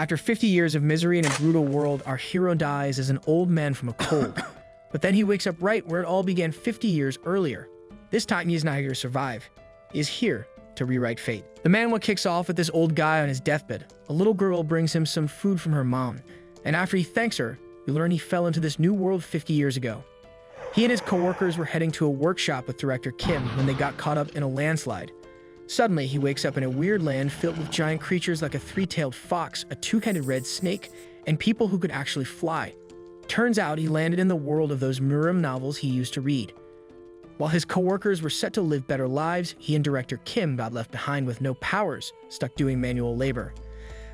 After 50 years of misery in a brutal world, our hero dies as an old man from a cold. But then he wakes up right where it all began 50 years earlier. This time he is not here to survive. He is here to rewrite fate. The manhwa kicks off with this old guy on his deathbed. A little girl brings him some food from her mom, and after he thanks her, we learn he fell into this new world 50 years ago. He and his co-workers were heading to a workshop with director Kim when they got caught up in a landslide. Suddenly, he wakes up in a weird land filled with giant creatures like a three-tailed fox, a two-headed red snake, and people who could actually fly. Turns out he landed in the world of those Murim novels he used to read. While his co-workers were set to live better lives, he and director Kim got left behind with no powers, stuck doing manual labor.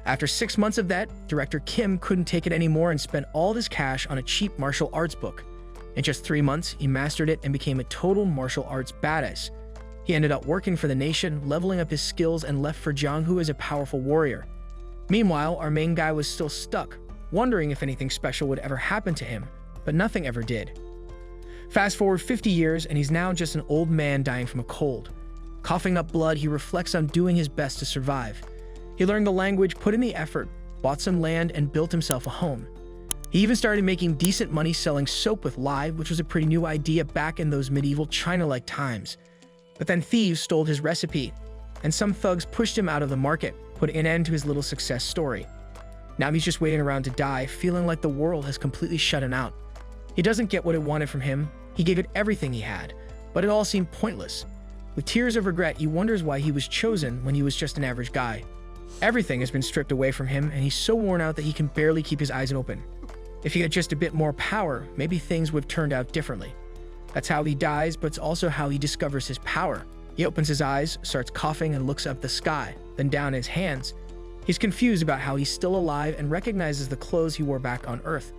After 6 months of that, director Kim couldn't take it anymore and spent all his cash on a cheap martial arts book. In just 3 months, he mastered it and became a total martial arts badass. He ended up working for the nation, leveling up his skills, and left for Jianghu as a powerful warrior. Meanwhile, our main guy was still stuck, wondering if anything special would ever happen to him, but nothing ever did. Fast forward 50 years, and he's now just an old man dying from a cold. Coughing up blood, he reflects on doing his best to survive. He learned the language, put in the effort, bought some land, and built himself a home. He even started making decent money selling soap with lye, which was a pretty new idea back in those medieval China-like times. But then thieves stole his recipe, and some thugs pushed him out of the market, putting an end to his little success story. Now he's just waiting around to die, feeling like the world has completely shut him out. He doesn't get what it wanted from him. He gave it everything he had, but it all seemed pointless. With tears of regret, he wonders why he was chosen when he was just an average guy. Everything has been stripped away from him, and he's so worn out that he can barely keep his eyes open. If he had just a bit more power, maybe things would have turned out differently. That's how he dies, but it's also how he discovers his power. He opens his eyes, starts coughing, and looks up at the sky, then down at his hands. He's confused about how he's still alive and recognizes the clothes he wore back on Earth.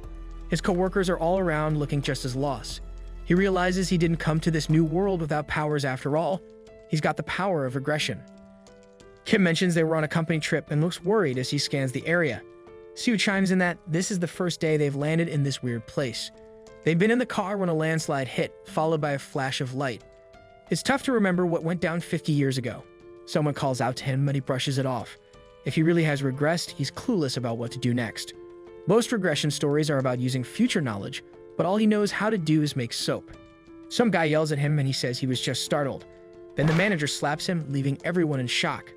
His co-workers are all around looking just as lost. He realizes he didn't come to this new world without powers after all. He's got the power of regression. Kim mentions they were on a company trip and looks worried as he scans the area. Sue chimes in that this is the first day they've landed in this weird place. They've been in the car when a landslide hit, followed by a flash of light. It's tough to remember what went down 50 years ago. Someone calls out to him, but he brushes it off. If he really has regressed, he's clueless about what to do next. Most regression stories are about using future knowledge, but all he knows how to do is make soap. Some guy yells at him and he says he was just startled. Then the manager slaps him, leaving everyone in shock.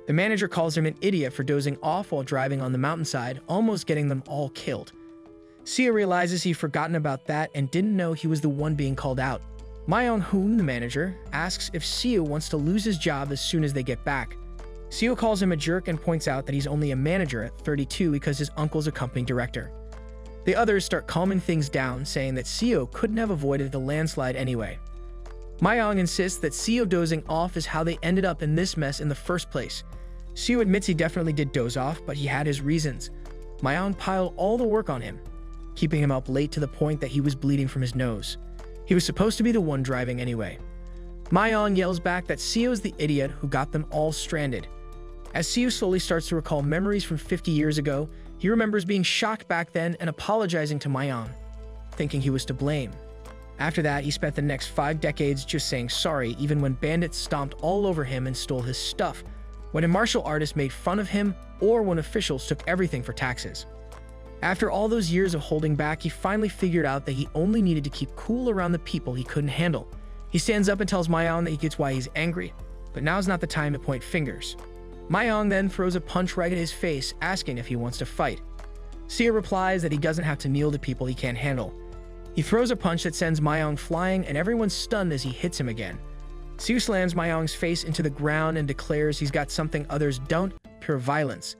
The manager calls him an idiot for dozing off while driving on the mountainside, almost getting them all killed. Seo realizes he'd forgotten about that and didn't know he was the one being called out. Myung-hoon, the manager, asks if Seo wants to lose his job as soon as they get back. Seo calls him a jerk and points out that he's only a manager at 32 because his uncle's a company director. The others start calming things down, saying that Seo couldn't have avoided the landslide anyway. Myung insists that Seo dozing off is how they ended up in this mess in the first place. Seo admits he definitely did doze off, but he had his reasons. Myung piled all the work on him, keeping him up late to the point that he was bleeding from his nose. He was supposed to be the one driving anyway. Myung yells back that Seo's the idiot who got them all stranded. As Seo slowly starts to recall memories from 50 years ago, he remembers being shocked back then and apologizing to Myung, thinking he was to blame. After that, he spent the next 5 decades just saying sorry, even when bandits stomped all over him and stole his stuff, when a martial artist made fun of him, or when officials took everything for taxes. After all those years of holding back, he finally figured out that he only needed to keep cool around the people he couldn't handle. He stands up and tells Myung that he gets why he's angry, but now's not the time to point fingers. Myung then throws a punch right in his face, asking if he wants to fight. Seo replies that he doesn't have to kneel to people he can't handle. He throws a punch that sends Myung flying, and everyone's stunned as he hits him again. Seo slams Myung's face into the ground and declares he's got something others don't, pure violence.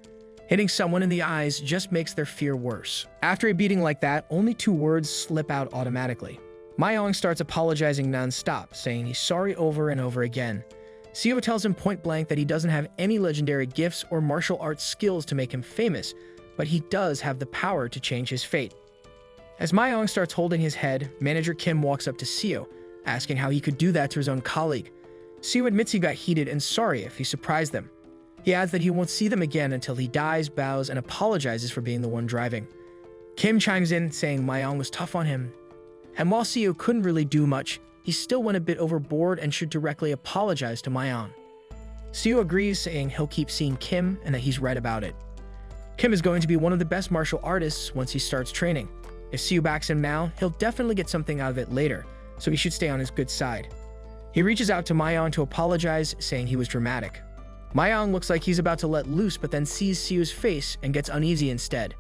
Hitting someone in the eyes just makes their fear worse. After a beating like that, only 2 words slip out automatically. Myung starts apologizing non-stop, saying he's sorry over and over again. Seo tells him point blank that he doesn't have any legendary gifts or martial arts skills to make him famous, but he does have the power to change his fate. As Myung starts holding his head, manager Kim walks up to Seo, asking how he could do that to his own colleague. Seo admits he got heated and sorry if he surprised them. He adds that he won't see them again until he dies, bows, and apologizes for being the one driving. Kim chimes in, saying Myung was tough on him. And while Seo couldn't really do much, he still went a bit overboard and should directly apologize to Myung. Seo agrees, saying he'll keep seeing Kim and that he's right about it. Kim is going to be one of the best martial artists once he starts training. If Seo backs him now, he'll definitely get something out of it later, so he should stay on his good side. He reaches out to Mayong to apologize, saying he was dramatic. Mayong looks like he's about to let loose, but then sees Seo's face and gets uneasy instead.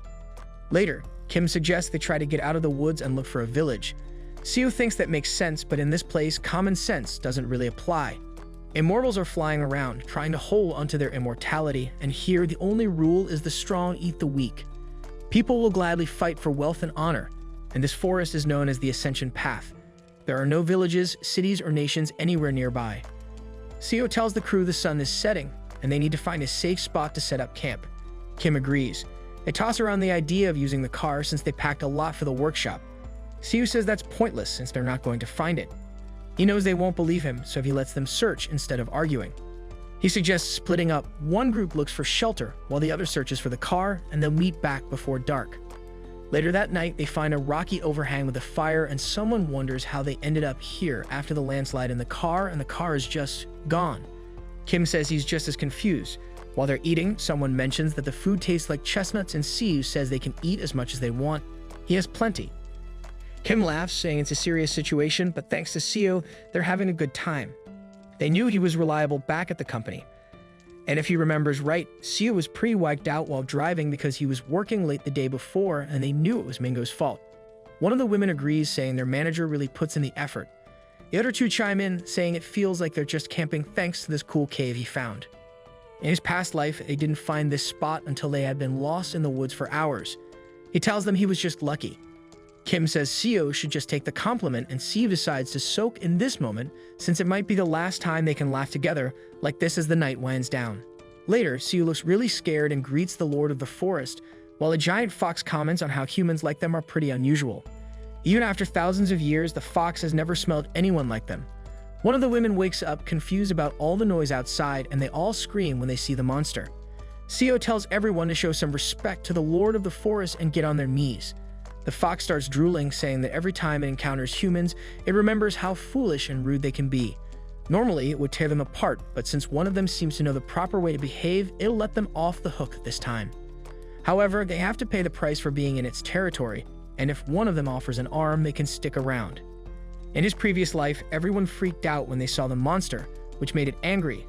Later, Kim suggests they try to get out of the woods and look for a village. Seo thinks that makes sense, but in this place, common sense doesn't really apply. Immortals are flying around, trying to hold onto their immortality, and here the only rule is the strong eat the weak. People will gladly fight for wealth and honor, and this forest is known as the Ascension Path. There are no villages, cities, or nations anywhere nearby. Seo tells the crew the sun is setting, and they need to find a safe spot to set up camp. Kim agrees. They toss around the idea of using the car since they packed a lot for the workshop. Seo says that's pointless since they're not going to find it. He knows they won't believe him, so he lets them search instead of arguing. He suggests splitting up. One group looks for shelter, while the other searches for the car, and they'll meet back before dark. Later that night, they find a rocky overhang with a fire, and someone wonders how they ended up here after the landslide in the car, and the car is just gone. Kim says he's just as confused. While they're eating, someone mentions that the food tastes like chestnuts, and Seo says they can eat as much as they want. He has plenty. Kim laughs, saying it's a serious situation, but thanks to Seo, they're having a good time. They knew he was reliable back at the company. And if he remembers right, Seo was pretty wiped out while driving because he was working late the day before, and they knew it was Mingo's fault. One of the women agrees, saying their manager really puts in the effort. The other two chime in, saying it feels like they're just camping thanks to this cool cave he found. In his past life, they didn't find this spot until they had been lost in the woods for hours. He tells them he was just lucky. Kim says Seo should just take the compliment, and Seo decides to soak in this moment since it might be the last time they can laugh together like this as the night winds down. Later, Seo looks really scared and greets the Lord of the Forest, while a giant fox comments on how humans like them are pretty unusual. Even after thousands of years, the fox has never smelled anyone like them. One of the women wakes up confused about all the noise outside, and they all scream when they see the monster. Seo tells everyone to show some respect to the Lord of the Forest and get on their knees. The fox starts drooling, saying that every time it encounters humans, it remembers how foolish and rude they can be. Normally, it would tear them apart, but since one of them seems to know the proper way to behave, it'll let them off the hook this time. However, they have to pay the price for being in its territory, and if one of them offers an arm, they can stick around. In his previous life, everyone freaked out when they saw the monster, which made it angry,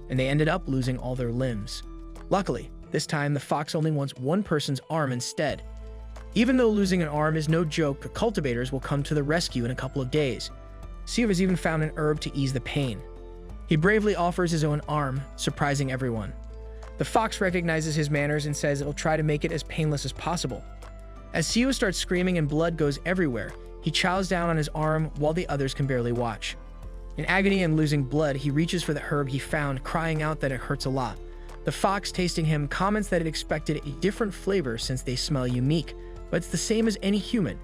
and they ended up losing all their limbs. Luckily, this time the fox only wants one person's arm instead. Even though losing an arm is no joke, the cultivators will come to the rescue in a couple of days. Seo has even found an herb to ease the pain. He bravely offers his own arm, surprising everyone. The fox recognizes his manners and says it'll try to make it as painless as possible. As Seo starts screaming and blood goes everywhere, he chows down on his arm while the others can barely watch. In agony and losing blood, he reaches for the herb he found, crying out that it hurts a lot. The fox, tasting him, comments that it expected a different flavor since they smell unique, but it's the same as any human.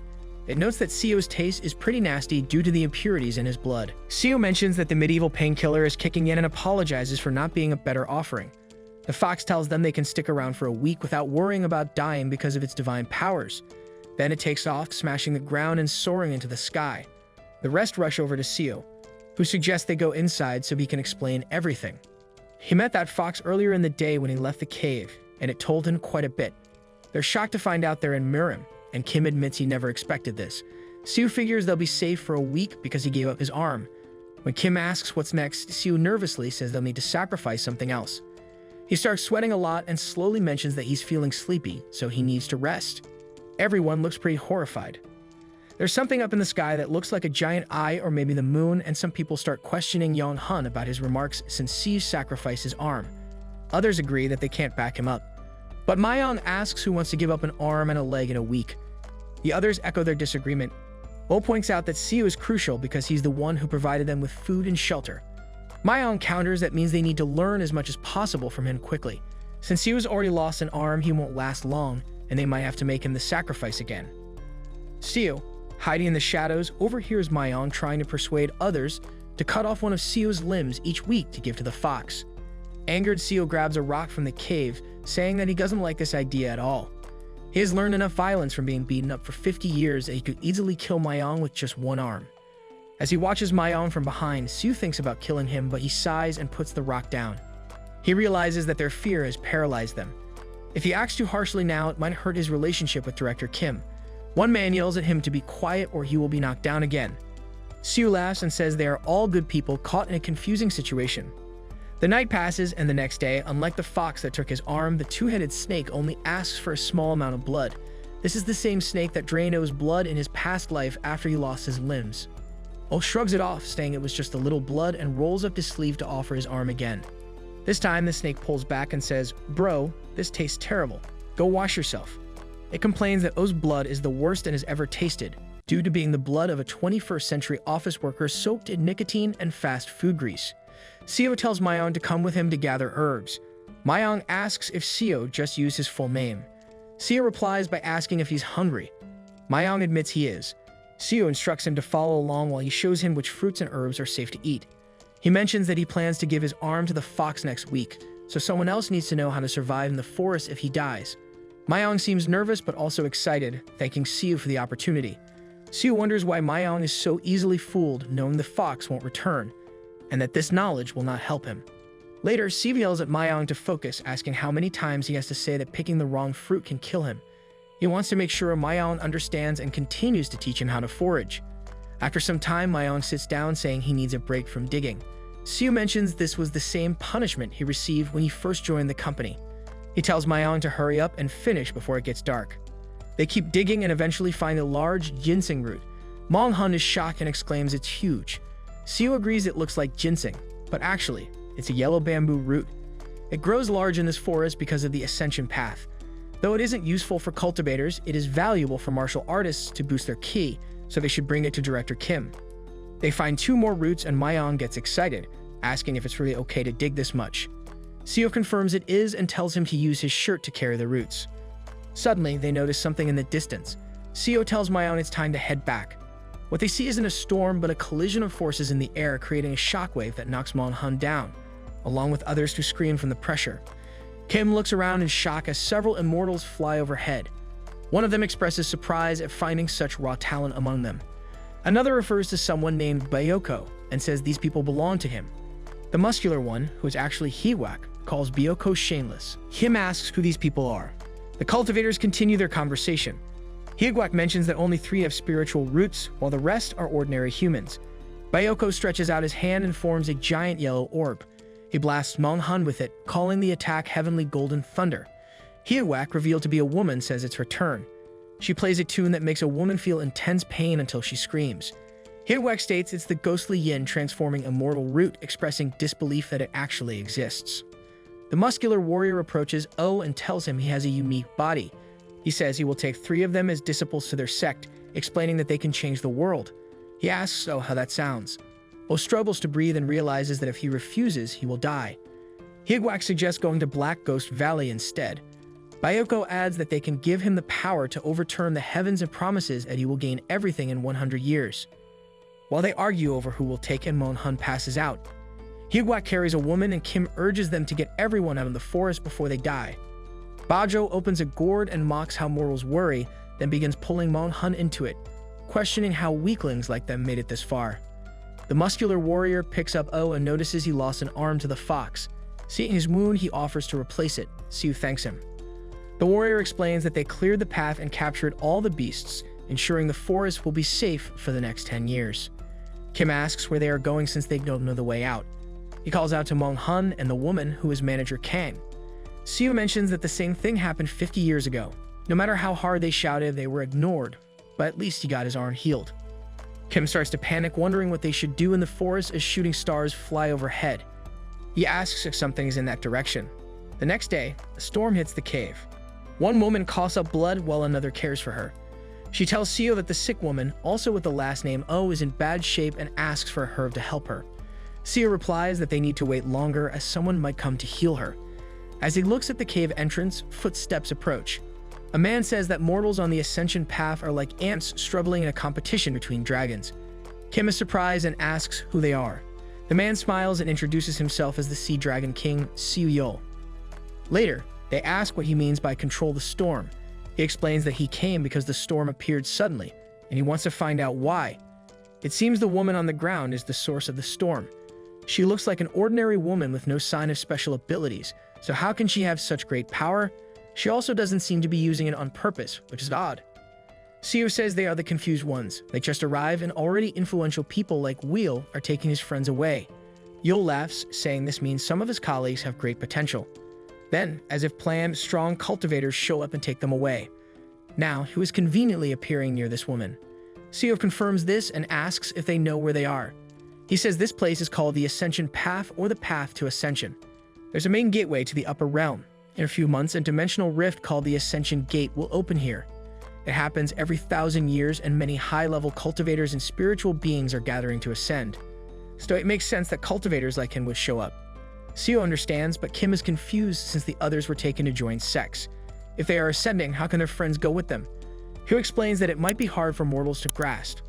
It notes that Seo's taste is pretty nasty due to the impurities in his blood. Seo mentions that the medieval painkiller is kicking in and apologizes for not being a better offering. The fox tells them they can stick around for a week without worrying about dying because of its divine powers. Then it takes off, smashing the ground and soaring into the sky. The rest rush over to Seo, who suggests they go inside so he can explain everything. He met that fox earlier in the day when he left the cave, and it told him quite a bit. They're shocked to find out they're in Mirim, and Kim admits he never expected this. Seo figures they'll be safe for a week because he gave up his arm. When Kim asks what's next, Seo nervously says they'll need to sacrifice something else. He starts sweating a lot and slowly mentions that he's feeling sleepy, so he needs to rest. Everyone looks pretty horrified. There's something up in the sky that looks like a giant eye or maybe the moon, and some people start questioning Yong-hun about his remarks since Seo sacrificed his arm. Others agree that they can't back him up. But Mayong asks who wants to give up an arm and a leg in a week. The others echo their disagreement. Bo points out that Seo is crucial because he's the one who provided them with food and shelter. Mayong counters that means they need to learn as much as possible from him quickly. Since Seo's already lost an arm, he won't last long, and they might have to make him the sacrifice again. Seo, hiding in the shadows, overhears Mayong trying to persuade others to cut off one of Seo's limbs each week to give to the fox. Angered, Seo grabs a rock from the cave, saying that he doesn't like this idea at all. He has learned enough violence from being beaten up for 50 years that he could easily kill Mayong with just one arm. As he watches Mayong from behind, Seo thinks about killing him, but he sighs and puts the rock down. He realizes that their fear has paralyzed them. If he acts too harshly now, it might hurt his relationship with Director Kim. One man yells at him to be quiet or he will be knocked down again. Siu laughs and says they are all good people caught in a confusing situation. The night passes, and the next day, unlike the fox that took his arm, the two-headed snake only asks for a small amount of blood. This is the same snake that drained O's blood in his past life after he lost his limbs. O shrugs it off, saying it was just a little blood, and rolls up his sleeve to offer his arm again. This time, the snake pulls back and says, "Bro, this tastes terrible. Go wash yourself." It complains that O's blood is the worst it has ever tasted, due to being the blood of a 21st century office worker soaked in nicotine and fast food grease. Seo tells Mayong to come with him to gather herbs. Mayong asks if Seo just used his full name. Seo replies by asking if he's hungry. Mayong admits he is. Seo instructs him to follow along while he shows him which fruits and herbs are safe to eat. He mentions that he plans to give his arm to the fox next week, so someone else needs to know how to survive in the forest if he dies. Mayong seems nervous but also excited, thanking Seo for the opportunity. Seo wonders why Mayong is so easily fooled, knowing the fox won't return, and that this knowledge will not help him. Later, Seo yells at Mayong to focus, asking how many times he has to say that picking the wrong fruit can kill him. He wants to make sure Mayong understands and continues to teach him how to forage. After some time, Mayong sits down, saying he needs a break from digging. Seo mentions this was the same punishment he received when he first joined the company. He tells Mayong to hurry up and finish before it gets dark. They keep digging and eventually find a large ginseng root. Mong-hun is shocked and exclaims it's huge. Seo agrees it looks like ginseng, but actually, it's a yellow bamboo root. It grows large in this forest because of the ascension path. Though it isn't useful for cultivators, it is valuable for martial artists to boost their ki, so they should bring it to Director Kim. They find 2 more roots and Mayong gets excited, asking if it's really okay to dig this much. Seo confirms it is and tells him to use his shirt to carry the roots. Suddenly, they notice something in the distance. Seo tells Mayong it's time to head back. What they see isn't a storm, but a collision of forces in the air, creating a shockwave that knocks Mong-hun down, along with others who scream from the pressure. Kim looks around in shock as several immortals fly overhead. One of them expresses surprise at finding such raw talent among them. Another refers to someone named Byoko and says these people belong to him. The muscular one, who is actually Hiwak, calls Byoko shameless. Kim asks who these people are. The cultivators continue their conversation. Hiwak mentions that only 3 have spiritual roots, while the rest are ordinary humans. Byoko stretches out his hand and forms a giant yellow orb. He blasts Mong-hun with it, calling the attack Heavenly Golden Thunder. Hiwak, revealed to be a woman, says it's her turn. She plays a tune that makes a woman feel intense pain until she screams. Hiwak states it's the ghostly yin transforming a mortal root, expressing disbelief that it actually exists. The muscular warrior approaches O and tells him he has a unique body. He says he will take 3 of them as disciples to their sect, explaining that they can change the world. He asks O how that sounds. O struggles to breathe and realizes that if he refuses, he will die. Hiwak suggests going to Black Ghost Valley instead. Byoko adds that they can give him the power to overturn the heavens and promises that he will gain everything in 100 years. While they argue over who will take and Mong-hun passes out. Hiwak carries a woman and Kim urges them to get everyone out of the forest before they die. Bajo opens a gourd and mocks how mortals worry, then begins pulling Mong-hun into it, questioning how weaklings like them made it this far. The muscular warrior picks up O and notices he lost an arm to the fox. Seeing his wound, he offers to replace it. Siu thanks him. The warrior explains that they cleared the path and captured all the beasts, ensuring the forest will be safe for the next 10 years. Kim asks where they are going since they don't know the way out. He calls out to Mong-hun and the woman who is manager Kang. Siu mentions that the same thing happened 50 years ago. No matter how hard they shouted, they were ignored, but at least he got his arm healed. Kim starts to panic, wondering what they should do in the forest as shooting stars fly overhead. He asks if something is in that direction. The next day, a storm hits the cave. One woman coughs up blood while another cares for her. She tells Seo that the sick woman, also with the last name O, is in bad shape and asks for a herb to help her. Seo replies that they need to wait longer as someone might come to heal her. As he looks at the cave entrance, footsteps approach. A man says that mortals on the ascension path are like ants struggling in a competition between dragons. Kim is surprised and asks who they are. The man smiles and introduces himself as the Sea Dragon King, Siu Yo. Later, they ask what he means by control the storm. He explains that he came because the storm appeared suddenly, and he wants to find out why. It seems the woman on the ground is the source of the storm. She looks like an ordinary woman with no sign of special abilities, so how can she have such great power? She also doesn't seem to be using it on purpose, which is odd. Seo says they are the confused ones. They just arrive and already influential people like Wheel are taking his friends away. Yul laughs, saying this means some of his colleagues have great potential. Then, as if planned, strong cultivators show up and take them away. Now, he was conveniently appearing near this woman. Seo confirms this and asks if they know where they are. He says this place is called the Ascension Path or the Path to Ascension. There's a main gateway to the upper realm. In a few months, a dimensional rift called the Ascension Gate will open here. It happens every 1,000 years, and many high-level cultivators and spiritual beings are gathering to ascend. So it makes sense that cultivators like him would show up. Seo understands, but Kim is confused since the others were taken to join sects. If they are ascending, how can their friends go with them? Hugh explains that it might be hard for mortals to grasp.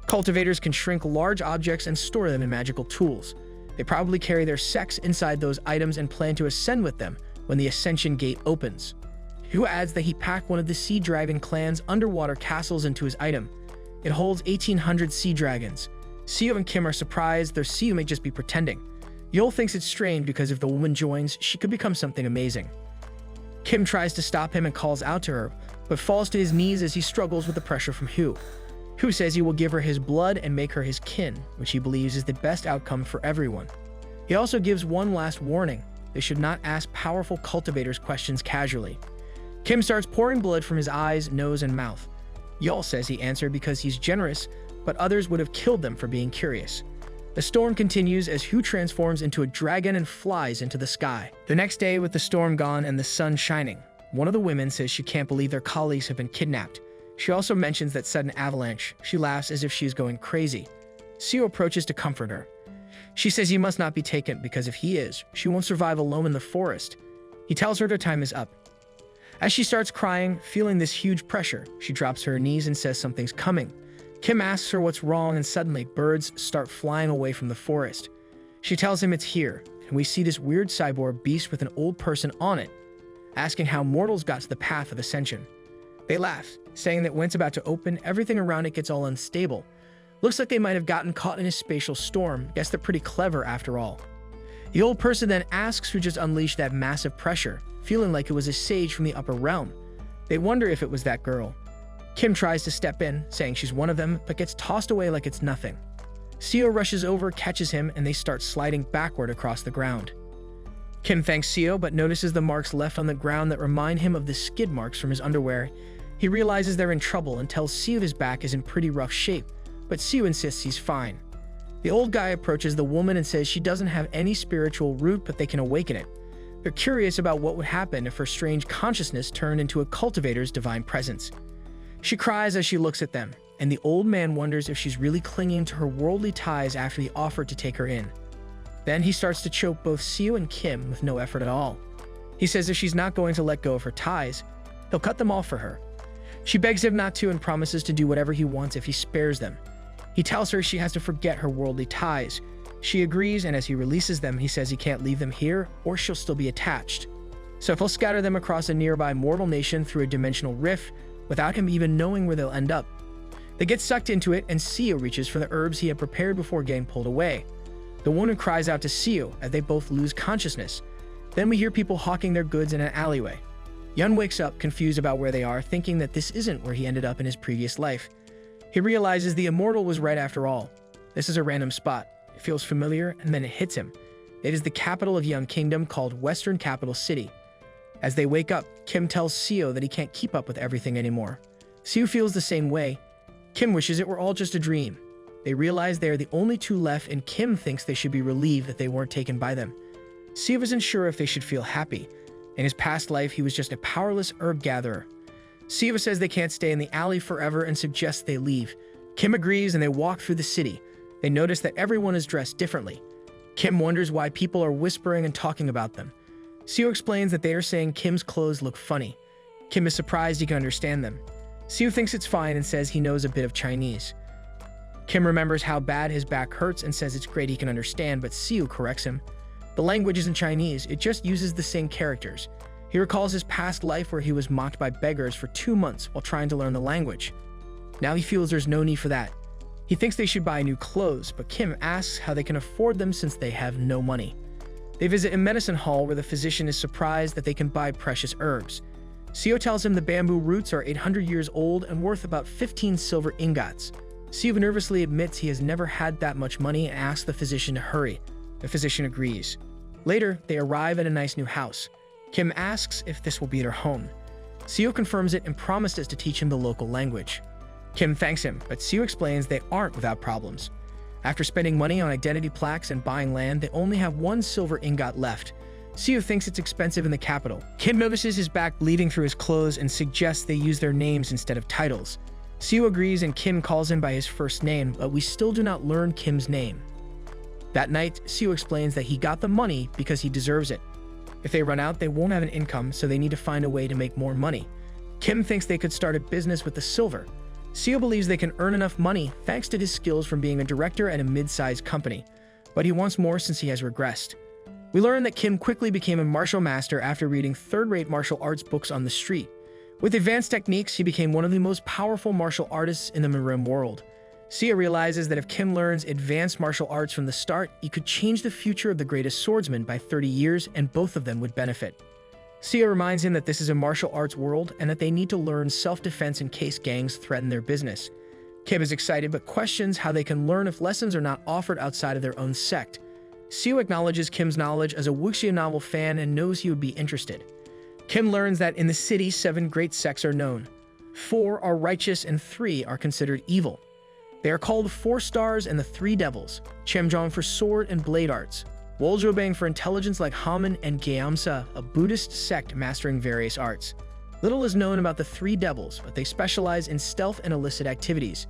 Cultivators can shrink large objects and store them in magical tools. They probably carry their sects inside those items and plan to ascend with them when the Ascension Gate opens. Hugh adds that he packed one of the Sea Dragon clan's underwater castles into his item. It holds 1,800 sea dragons. Seo and Kim are surprised, though Seo may just be pretending. Yul thinks it's strange because if the woman joins, she could become something amazing. Kim tries to stop him and calls out to her, but falls to his knees as he struggles with the pressure from Hugh. Hugh says he will give her his blood and make her his kin, which he believes is the best outcome for everyone. He also gives one last warning: they should not ask powerful cultivators questions casually. Kim starts pouring blood from his eyes, nose, and mouth. Yul says he answered because he's generous, but others would have killed them for being curious. The storm continues as Hugh transforms into a dragon and flies into the sky. The next day, with the storm gone and the sun shining, one of the women says she can't believe their colleagues have been kidnapped. She also mentions that sudden avalanche. She laughs as if she's going crazy. Seo approaches to comfort her. She says he must not be taken because if he is, she won't survive alone in the forest. He tells her their time is up. As she starts crying, feeling this huge pressure, she drops to her knees and says something's coming. Kim asks her what's wrong, and suddenly birds start flying away from the forest. She tells him it's here, and we see this weird cyborg beast with an old person on it, asking how mortals got to the path of ascension. They laugh, saying that when it's about to open, everything around it gets all unstable. Looks like they might have gotten caught in a spatial storm. Guess they're pretty clever after all. The old person then asks who just unleashed that massive pressure, feeling like it was a sage from the upper realm. They wonder if it was that girl. Kim tries to step in, saying she's one of them, but gets tossed away like it's nothing. Seo rushes over, catches him, and they start sliding backward across the ground. Kim thanks Seo, but notices the marks left on the ground that remind him of the skid marks from his underwear. He realizes they're in trouble and tells Seo his back is in pretty rough shape, but Seo insists he's fine. The old guy approaches the woman and says she doesn't have any spiritual root, but they can awaken it. They're curious about what would happen if her strange consciousness turned into a cultivator's divine presence. She cries as she looks at them, and the old man wonders if she's really clinging to her worldly ties after he offered to take her in. Then he starts to choke both Seo and Kim with no effort at all. He says if she's not going to let go of her ties, he'll cut them off for her. She begs him not to and promises to do whatever he wants if he spares them. He tells her she has to forget her worldly ties. She agrees, and as he releases them, he says he can't leave them here or she'll still be attached. So if he'll scatter them across a nearby mortal nation through a dimensional rift without him even knowing where they'll end up. They get sucked into it, and Seo reaches for the herbs he had prepared before getting pulled away. The woman cries out to Seo as they both lose consciousness. Then we hear people hawking their goods in an alleyway. Yun wakes up, confused about where they are, thinking that this isn't where he ended up in his previous life. He realizes the immortal was right after all. This is a random spot. It feels familiar, and then it hits him. It is the capital of Young Kingdom called Western Capital City. As they wake up, Kim tells Seo that he can't keep up with everything anymore. Seo feels the same way. Kim wishes it were all just a dream. They realize they are the only two left, and Kim thinks they should be relieved that they weren't taken by them. Seo isn't sure if they should feel happy. In his past life, he was just a powerless herb gatherer. Seo says they can't stay in the alley forever and suggests they leave. Kim agrees, and they walk through the city. They notice that everyone is dressed differently. Kim wonders why people are whispering and talking about them. Seo explains that they are saying Kim's clothes look funny. Kim is surprised he can understand them. Seo thinks it's fine and says he knows a bit of Chinese. Kim remembers how bad his back hurts and says it's great he can understand, but Seo corrects him. The language isn't Chinese, it just uses the same characters. He recalls his past life where he was mocked by beggars for 2 months while trying to learn the language. Now he feels there's no need for that. He thinks they should buy new clothes, but Kim asks how they can afford them since they have no money. They visit a medicine hall where the physician is surprised that they can buy precious herbs. Seo tells him the bamboo roots are 800 years old and worth about 15 silver ingots. Seo nervously admits he has never had that much money and asks the physician to hurry. The physician agrees. Later, they arrive at a nice new house. Kim asks if this will be their home. Seo confirms it and promises to teach him the local language. Kim thanks him, but Seo explains they aren't without problems. After spending money on identity plaques and buying land, they only have 1 silver ingot left. Seo thinks it's expensive in the capital. Kim notices his back bleeding through his clothes and suggests they use their names instead of titles. Seo agrees and Kim calls him by his first name, but we still do not learn Kim's name. That night, Seo explains that he got the money because he deserves it. If they run out, they won't have an income, so they need to find a way to make more money. Kim thinks they could start a business with the silver. Seo believes they can earn enough money thanks to his skills from being a director at a mid-sized company, but he wants more since he has regressed. We learn that Kim quickly became a martial master after reading third-rate martial arts books on the street. With advanced techniques, he became one of the most powerful martial artists in the Manhwa world. Seo realizes that if Kim learns advanced martial arts from the start, he could change the future of the greatest swordsman by 30 years and both of them would benefit. Seo reminds him that this is a martial arts world and that they need to learn self-defense in case gangs threaten their business. Kim is excited but questions how they can learn if lessons are not offered outside of their own sect. Seo acknowledges Kim's knowledge as a wuxia novel fan and knows he would be interested. Kim learns that in the city, 7 great sects are known. 4 are righteous and 3 are considered evil. They are called 4 Stars and the 3 Devils, Chemjong for sword and blade arts, Woljobang for intelligence like Haman, and Gyamsa, a Buddhist sect mastering various arts. Little is known about the 3 Devils, but they specialize in stealth and illicit activities.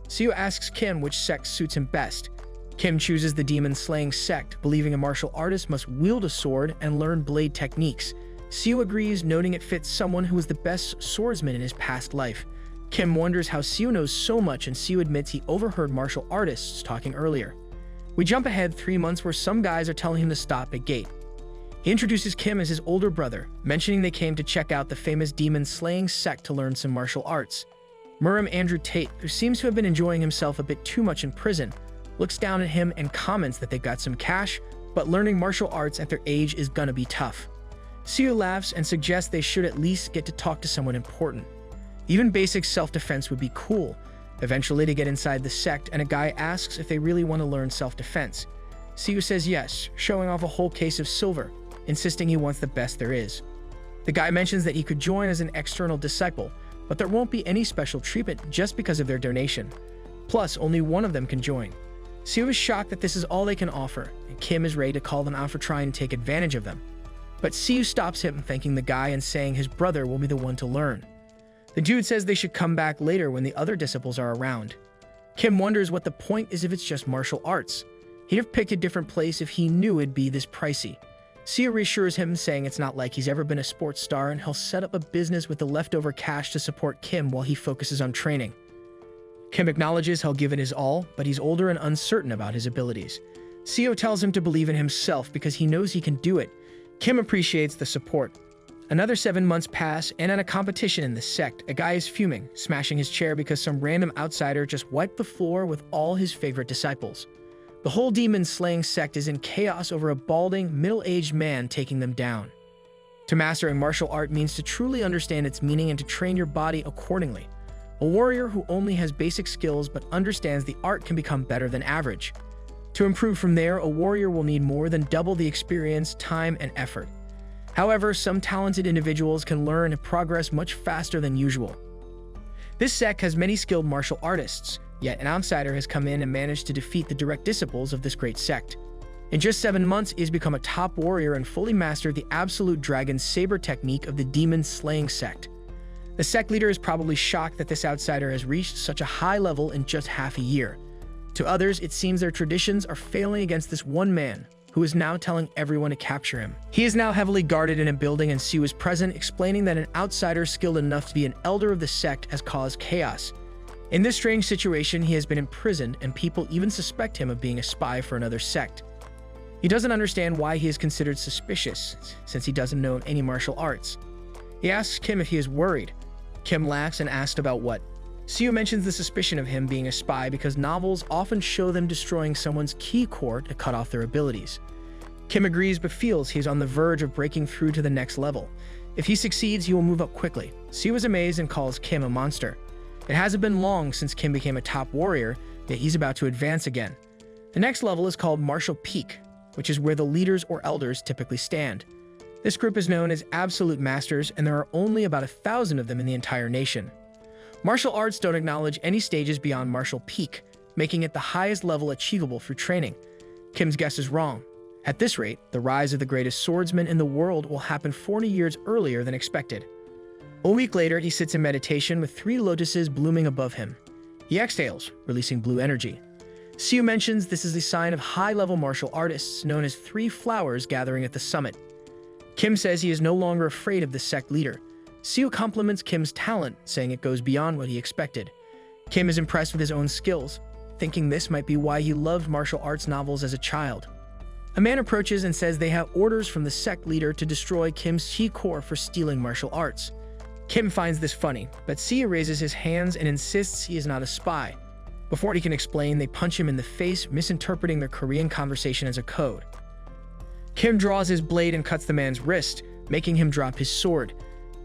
Seo asks Kim which sect suits him best. Kim chooses the demon-slaying sect, believing a martial artist must wield a sword and learn blade techniques. Seo agrees, noting it fits someone who was the best swordsman in his past life. Kim wonders how Seo knows so much, and Seo admits he overheard martial artists talking earlier. We jump ahead 3 months where some guys are telling him to stop at gate. He introduces Kim as his older brother, mentioning they came to check out the famous demon-slaying sect to learn some martial arts. Muram Andrew Tate, who seems to have been enjoying himself a bit too much in prison, looks down at him and comments that they got some cash, but learning martial arts at their age is gonna be tough. Seo laughs and suggests they should at least get to talk to someone important. Even basic self-defense would be cool. Eventually, they get inside the sect, and a guy asks if they really want to learn self-defense. Seo says yes, showing off a whole case of silver, insisting he wants the best there is. The guy mentions that he could join as an external disciple, but there won't be any special treatment just because of their donation. Plus, only one of them can join. Seo is shocked that this is all they can offer, and Kim is ready to call them out for trying to take advantage of them. But Seo stops him, thanking the guy and saying his brother will be the one to learn. The dude says they should come back later when the other disciples are around. Kim wonders what the point is if it's just martial arts. He'd have picked a different place if he knew it'd be this pricey. Seo reassures him, saying it's not like he's ever been a sports star and he'll set up a business with the leftover cash to support Kim while he focuses on training. Kim acknowledges he'll give it his all, but he's older and uncertain about his abilities. Seo tells him to believe in himself because he knows he can do it. Kim appreciates the support. Another 7 months pass, and at a competition in the sect, a guy is fuming, smashing his chair because some random outsider just wiped the floor with all his favorite disciples. The whole demon-slaying sect is in chaos over a balding, middle-aged man taking them down. To master a martial art means to truly understand its meaning and to train your body accordingly. A warrior who only has basic skills but understands the art can become better than average. To improve from there, a warrior will need more than double the experience, time, and effort. However, some talented individuals can learn and progress much faster than usual. This sect has many skilled martial artists, yet an outsider has come in and managed to defeat the direct disciples of this great sect. In just 7 months, he has become a top warrior and fully mastered the absolute dragon saber technique of the demon-slaying sect. The sect leader is probably shocked that this outsider has reached such a high level in just half a year. To others, it seems their traditions are failing against this one man, who is now telling everyone to capture him. He is now heavily guarded in a building, and Seo is present, explaining that an outsider skilled enough to be an elder of the sect has caused chaos. In this strange situation, he has been imprisoned, and people even suspect him of being a spy for another sect. He doesn't understand why he is considered suspicious, since he doesn't know any martial arts. He asks Kim if he is worried. Kim laughs and asks about what. Seo mentions the suspicion of him being a spy because novels often show them destroying someone's ki core to cut off their abilities. Kim agrees but feels he is on the verge of breaking through to the next level. If he succeeds, he will move up quickly. Seo is amazed and calls Kim a monster. It hasn't been long since Kim became a top warrior, yet he's about to advance again. The next level is called Martial Peak, which is where the leaders or elders typically stand. This group is known as Absolute Masters, and there are only about 1,000 of them in the entire nation. Martial arts don't acknowledge any stages beyond Martial Peak, making it the highest level achievable through training. Kim's guess is wrong. At this rate, the rise of the greatest swordsman in the world will happen 40 years earlier than expected. A week later, he sits in meditation with 3 lotuses blooming above him. He exhales, releasing blue energy. Seo mentions this is a sign of high-level martial artists known as 3 flowers gathering at the summit. Kim says he is no longer afraid of the sect leader. Seo compliments Kim's talent, saying it goes beyond what he expected. Kim is impressed with his own skills, thinking this might be why he loved martial arts novels as a child. A man approaches and says they have orders from the sect leader to destroy Kim's chi core for stealing martial arts. Kim finds this funny, but Seo raises his hands and insists he is not a spy. Before he can explain, they punch him in the face, misinterpreting their Korean conversation as a code. Kim draws his blade and cuts the man's wrist, making him drop his sword.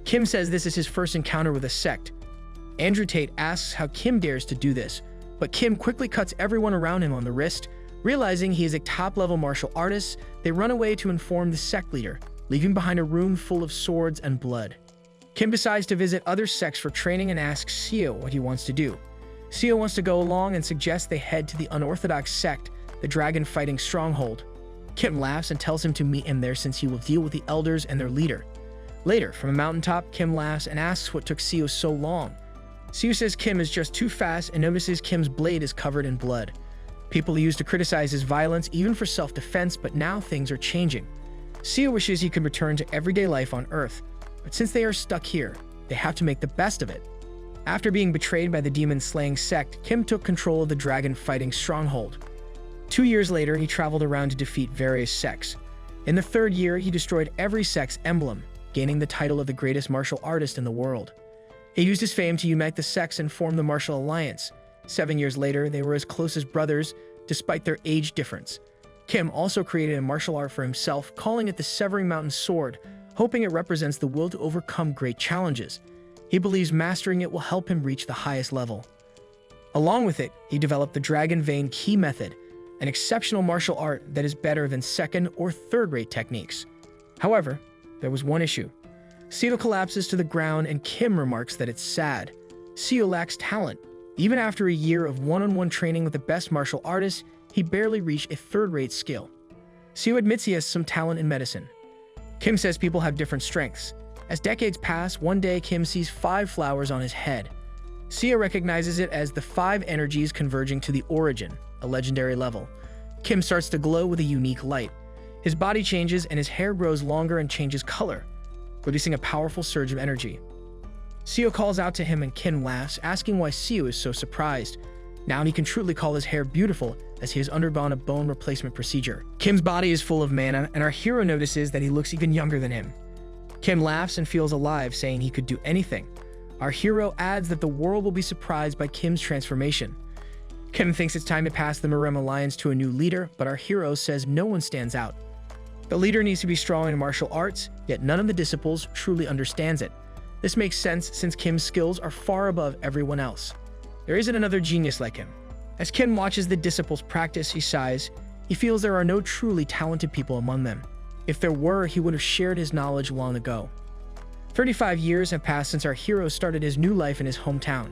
Kim says this is his first encounter with a sect. Andrew Tate asks how Kim dares to do this, but Kim quickly cuts everyone around him on the wrist. Realizing he is a top-level martial artist, they run away to inform the sect leader, leaving behind a room full of swords and blood. Kim decides to visit other sects for training and asks Seo what he wants to do. Seo wants to go along and suggests they head to the unorthodox sect, the dragon-fighting stronghold. Kim laughs and tells him to meet him there since he will deal with the elders and their leader. Later, from a mountaintop, Kim laughs and asks what took Seo so long. Seo says Kim is just too fast and notices Kim's blade is covered in blood. People used to criticize his violence even for self-defense, but now things are changing. Seo wishes he could return to everyday life on Earth, but since they are stuck here, they have to make the best of it. After being betrayed by the demon-slaying sect, Kim took control of the dragon-fighting stronghold. 2 years later, he traveled around to defeat various sects. In the 3rd year, he destroyed every sect's emblem, gaining the title of the greatest martial artist in the world. He used his fame to unite the sects and form the Martial Alliance. 7 years later, they were as close as brothers, despite their age difference. Kim also created a martial art for himself, calling it the Severing Mountain Sword, hoping it represents the will to overcome great challenges. He believes mastering it will help him reach the highest level. Along with it, he developed the Dragon Vein Ki method, an exceptional martial art that is better than 2nd or 3rd-rate techniques. However, there was one issue. Seo collapses to the ground and Kim remarks that it's sad. Seo lacks talent. Even after a year of one-on-one training with the best martial artists, he barely reached a 3rd-rate skill. Seo admits he has some talent in medicine. Kim says people have different strengths. As decades pass, one day Kim sees 5 flowers on his head. Seo recognizes it as the 5 energies converging to the Origin, a legendary level. Kim starts to glow with a unique light. His body changes and his hair grows longer and changes color, releasing a powerful surge of energy. Seo calls out to him and Kim laughs, asking why Seo is so surprised. Now he can truly call his hair beautiful as he has undergone a bone replacement procedure. Kim's body is full of mana, and our hero notices that he looks even younger than him. Kim laughs and feels alive, saying he could do anything. Our hero adds that the world will be surprised by Kim's transformation. Kim thinks it's time to pass the Merem Alliance to a new leader, but our hero says no one stands out. The leader needs to be strong in martial arts, yet none of the disciples truly understands it. This makes sense since Kim's skills are far above everyone else. There isn't another genius like him. As Kim watches the disciples practice, he sighs. He feels there are no truly talented people among them. If there were, he would have shared his knowledge long ago. 35 years have passed since our hero started his new life in his hometown.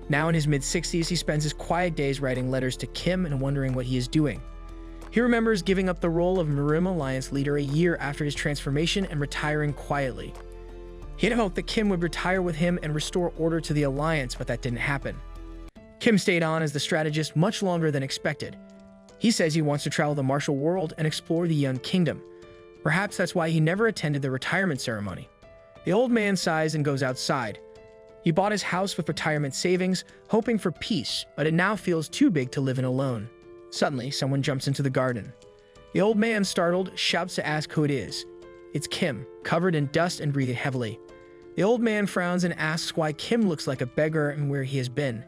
Now in his mid-60s, he spends his quiet days writing letters to Kim and wondering what he is doing. He remembers giving up the role of Merem Alliance leader a year after his transformation and retiring quietly. He had hoped that Kim would retire with him and restore order to the Alliance, but that didn't happen. Kim stayed on as the strategist much longer than expected. He says he wants to travel the martial world and explore the Yun Kingdom. Perhaps that's why he never attended the retirement ceremony. The old man sighs and goes outside. He bought his house with retirement savings, hoping for peace, but it now feels too big to live in alone. Suddenly, someone jumps into the garden. The old man, startled, shouts to ask who it is. It's Kim, covered in dust and breathing heavily. The old man frowns and asks why Kim looks like a beggar and where he has been.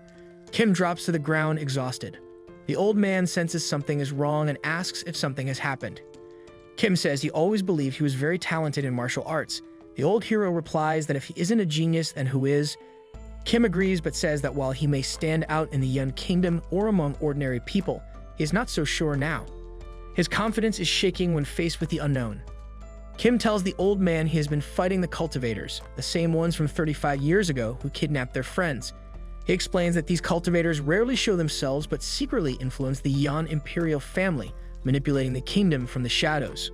Kim drops to the ground, exhausted. The old man senses something is wrong and asks if something has happened. Kim says he always believed he was very talented in martial arts, The old hero replies that if he isn't a genius, then who is? Kim agrees but says that while he may stand out in the Yun Kingdom or among ordinary people, he is not so sure now. His confidence is shaking when faced with the unknown. Kim tells the old man he has been fighting the cultivators, the same ones from 35 years ago who kidnapped their friends. He explains that these cultivators rarely show themselves but secretly influence the Yan imperial family, manipulating the kingdom from the shadows.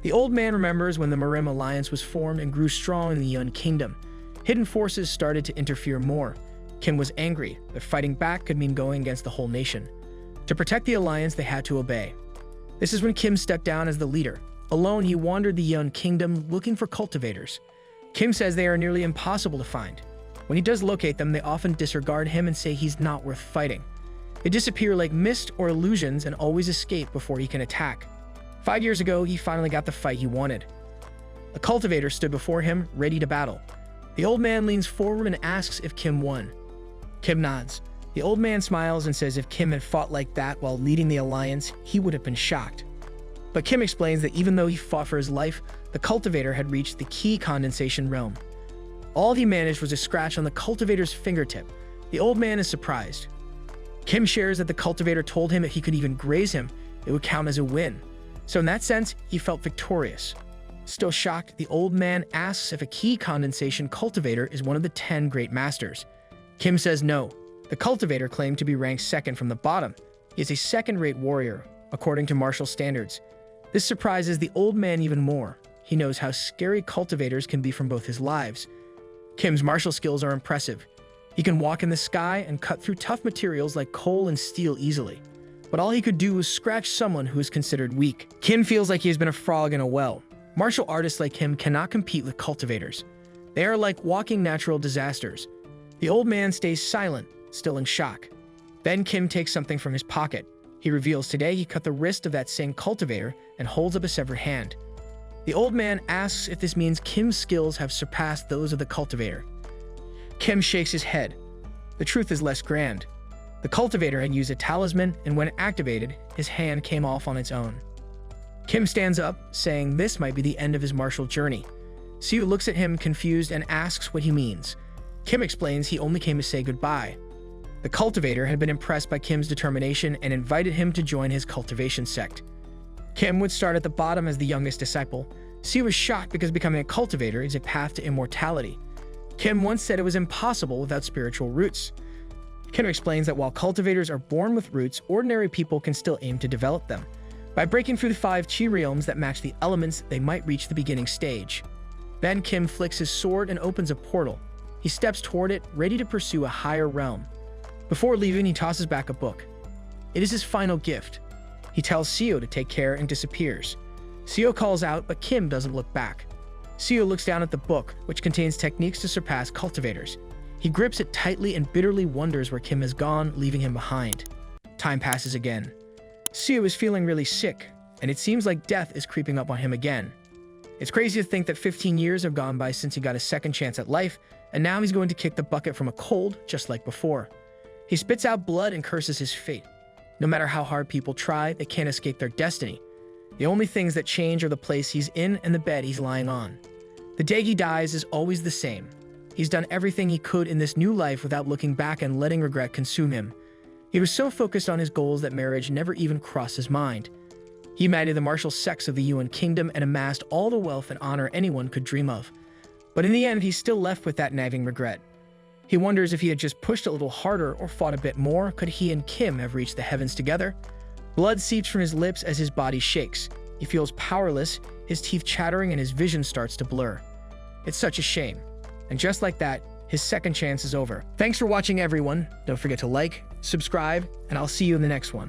The old man remembers when the Merim alliance was formed and grew strong in the Yun Kingdom. Hidden forces started to interfere more. Kim was angry, but fighting back could mean going against the whole nation. To protect the alliance, they had to obey. This is when Kim stepped down as the leader. Alone, he wandered the Yun Kingdom looking for cultivators. Kim says they are nearly impossible to find. When he does locate them, they often disregard him and say he's not worth fighting. They disappear like mist or illusions and always escape before he can attack. 5 years ago, he finally got the fight he wanted. A cultivator stood before him, ready to battle. The old man leans forward and asks if Kim won. Kim nods. The old man smiles and says if Kim had fought like that while leading the alliance, he would have been shocked. But Kim explains that even though he fought for his life, the cultivator had reached the key condensation realm. All he managed was a scratch on the cultivator's fingertip. The old man is surprised. Kim shares that the cultivator told him if he could even graze him, it would count as a win. So in that sense, he felt victorious. Still shocked, the old man asks if a key condensation cultivator is one of the 10 great masters. Kim says no. The cultivator claimed to be ranked second from the bottom. He is a second-rate warrior, according to martial standards. This surprises the old man even more. He knows how scary cultivators can be from both his lives. Kim's martial skills are impressive. He can walk in the sky and cut through tough materials like coal and steel easily. But all he could do was scratch someone who is considered weak. Kim feels like he has been a frog in a well. Martial artists like him cannot compete with cultivators. They are like walking natural disasters. The old man stays silent, still in shock. Then Kim takes something from his pocket. He reveals today he cut the wrist of that same cultivator and holds up a severed hand. The old man asks if this means Kim's skills have surpassed those of the cultivator. Kim shakes his head. The truth is less grand. The cultivator had used a talisman, and when activated, his hand came off on its own. Kim stands up, saying this might be the end of his martial journey. Siu looks at him confused and asks what he means. Kim explains he only came to say goodbye. The cultivator had been impressed by Kim's determination and invited him to join his cultivation sect. Kim would start at the bottom as the youngest disciple. Siu was shocked because becoming a cultivator is a path to immortality. Kim once said it was impossible without spiritual roots. Kim explains that while cultivators are born with roots, ordinary people can still aim to develop them. By breaking through the 5 chi realms that match the elements, they might reach the beginning stage. Then Kim flicks his sword and opens a portal. He steps toward it, ready to pursue a higher realm. Before leaving, he tosses back a book. It is his final gift. He tells Seo to take care and disappears. Seo calls out, but Kim doesn't look back. Seo looks down at the book, which contains techniques to surpass cultivators. He grips it tightly and bitterly wonders where Kim has gone, leaving him behind. Time passes again. Seo is feeling really sick, and it seems like death is creeping up on him again. It's crazy to think that 15 years have gone by since he got a second chance at life, and now he's going to kick the bucket from a cold, just like before. He spits out blood and curses his fate. No matter how hard people try, they can't escape their destiny. The only things that change are the place he's in and the bed he's lying on. The day he dies is always the same. He's done everything he could in this new life without looking back and letting regret consume him. He was so focused on his goals that marriage never even crossed his mind. He married the martial sects of the Yuan Kingdom and amassed all the wealth and honor anyone could dream of. But in the end, he's still left with that nagging regret. He wonders if he had just pushed a little harder or fought a bit more, could he and Kim have reached the heavens together? Blood seeps from his lips as his body shakes. He feels powerless, his teeth chattering, and his vision starts to blur. It's such a shame. And just like that, his second chance is over. Thanks for watching, everyone. Don't forget to like, subscribe, and I'll see you in the next one.